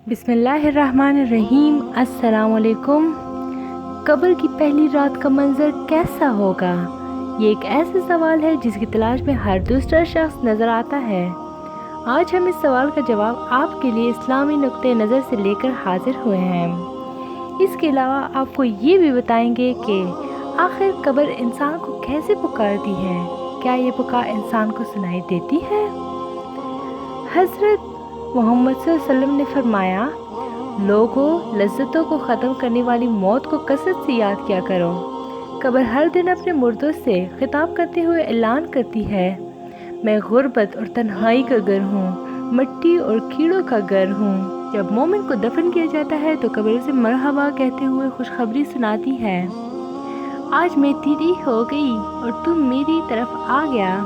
बिस्मिल्लाहिर्रहमानिर्रहीम। अस्सलाम वालेकुम। कब्र की पहली रात का मंज़र कैसा होगा? ये एक ऐसा सवाल है जिसकी तलाश में हर दूसरा शख्स नज़र आता है। आज हम इस सवाल का जवाब आपके लिए इस्लामी नुक्ते नज़र से लेकर हाजिर हुए हैं। इसके अलावा आपको ये भी बताएंगे कि आखिर कब्र इंसान को कैसे पुकारती है, क्या ये पुकार इंसान को सुनाई देती है? हज़रत मोहम्मद सल्लल्लाहु अलैहि वसल्लम ने फरमाया, लोगों, लज्जतों को ख़त्म करने वाली मौत को कसरत से याद किया करो। कब्र हर दिन अपने मुर्दों से खिताब करते हुए ऐलान करती है, मैं गुर्बत और तन्हाई का घर हूँ, मिट्टी और कीड़ों का घर हूँ। जब मोमिन को दफन किया जाता है तो कब्र उसे मरहबा कहते हुए खुशखबरी सुनाती है, आज मैं तेरी हो गई और तू मेरी तरफ आ गया,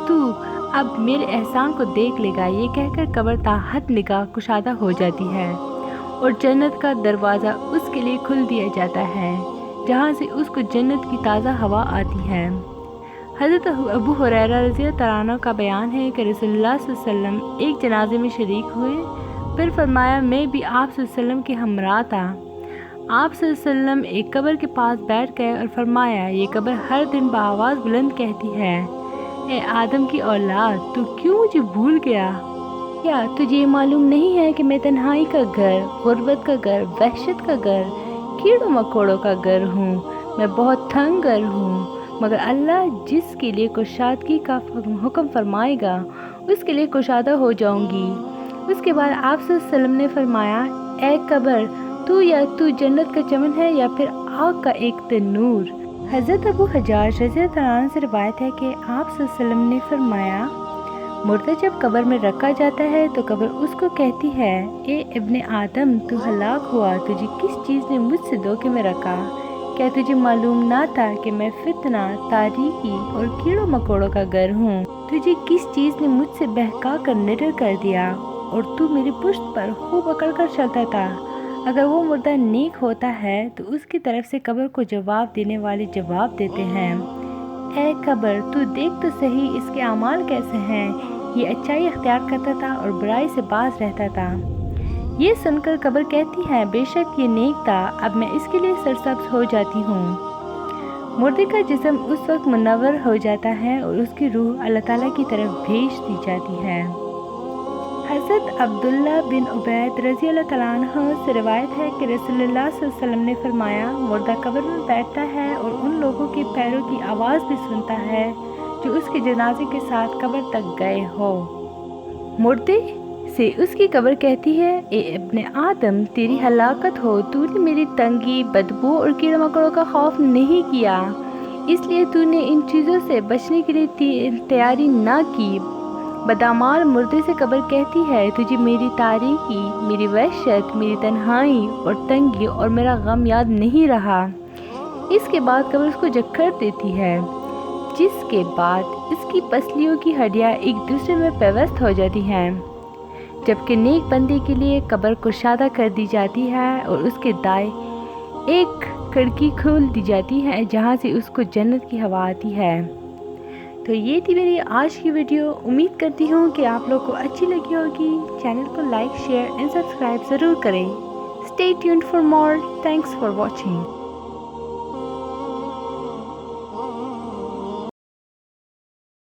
तू अब मेरे एहसान को देख लेगा। ये कहकर कब्र ताहत निगाह कुशादा हो जाती है और जन्नत का दरवाज़ा उसके लिए खुल दिया जाता है, जहाँ से उसको जन्नत की ताज़ा हवा आती है। हज़रत अबू हुरैरा रज़ियल्लाहु अन्हु का बयान है कि रसूलुल्लाह सल्लल्लाहु अलैहि वसल्लम एक जनाजे में शरीक हुए, फिर फरमाया, मैं भी आप सल्लल्लाहु अलैहि वसल्लम के हमरा था। आप सल्लल्लाहु अलैहि वसल्लम एक कब्र के पास बैठ गए और फरमाया, ये कब्र हर दिन बआवाज़ बुलंद कहती है, ए आदम की औलाद, तू क्यों मुझे भूल गया? क्या तुझे ये मालूम नहीं है कि मैं तन्हाई का घर, गुर्बत का घर, वहशत का घर, कीड़ों मकोड़ों का घर हूँ। मैं बहुत तंग घर हूँ, मगर अल्लाह जिसके लिए कुशादगी का हुक्म फरमाएगा उसके लिए कुशादा हो जाऊंगी। उसके बाद आप सल्लल्लाहु अलैहि वसल्लम ने फरमाया, ए कब्र, तू जन्नत का चमन है या फिर आग का एक तनूर। हज़रत अबू हजाज रज़ियल्लाहु अन्हु से रिवायत है कि आप सल्लल्लाहु अलैहि वसल्लम ने फरमाया, मुर्दा जब कब्र में रखा जाता है तो कब्र उसको कहती है, ए इब्ने आदम, तू हलाक हुआ, तुझे किस चीज़ ने मुझसे धोखे में रखा? क्या तुझे मालूम ना था कि मैं फितना, तारीकी और कीड़ों मकोड़ों का घर हूँ? तुझे किस चीज़ ने मुझसे बहका कर निडर कर दिया और तू मेरी पुश्त पर खूब अकड़ कर चलता था? अगर वो मुर्दा नेक होता है तो उसकी तरफ से कब्र को जवाब देने वाले जवाब देते हैं, ए कब्र, तू देख तो सही इसके अमाल कैसे हैं। ये अच्छाई अख्तियार करता था और बुराई से बाज रहता था। ये सुनकर कब्र कहती है, बेशक ये नेक था, अब मैं इसके लिए सरसब्ज हो जाती हूँ। मुर्दे का जिस्म उस वक्त मुनव्वर हो जाता है और उसकी रूह अल्लाह ताला की तरफ भेज दी जाती है। हज़रत अब्दुल्ला बिन उबैद रज़ियल्लाहु तआला अन्हु से रिवायत है कि रसूलुल्लाह सल्लल्लाहु अलैहि वसल्लम ने फरमाया, मुर्दा कब्र में बैठता है और उन लोगों के पैरों की आवाज़ भी सुनता है जो उसके जनाजे के साथ कब्र तक गए हो। मुर्दे से उसकी कब्र कहती है, ए इब्ने आदम, तेरी हलाकत हो, तूने मेरी तंगी, बदबू और कीड़े मकोड़ों का खौफ नहीं किया, इसलिए तूने इन चीज़ों से बचने के लिए तैयारी ना की। बदामाल मुर्दे से कब्र कहती है, तुझे मेरी तारीकी, मेरी वहशत, मेरी तन्हाई और तंगी और मेरा गम याद नहीं रहा। इसके बाद कब्र उसको जकड़ देती है, जिसके बाद इसकी पसलियों की हड्डियाँ एक दूसरे में पेवस्त हो जाती हैं। जबकि नेक बंदे के लिए कब्र कुशादा कर दी जाती है और उसके दाएं एक खिड़की खोल दी जाती है जहाँ से उसको जन्नत की हवा आती है। तो ये थी मेरी आज की वीडियो। उम्मीद करती हूँ कि आप लोग को अच्छी लगी होगी। चैनल को लाइक, शेयर एंड सब्सक्राइब ज़रूर करें। Stay tuned for more. Thanks for watching.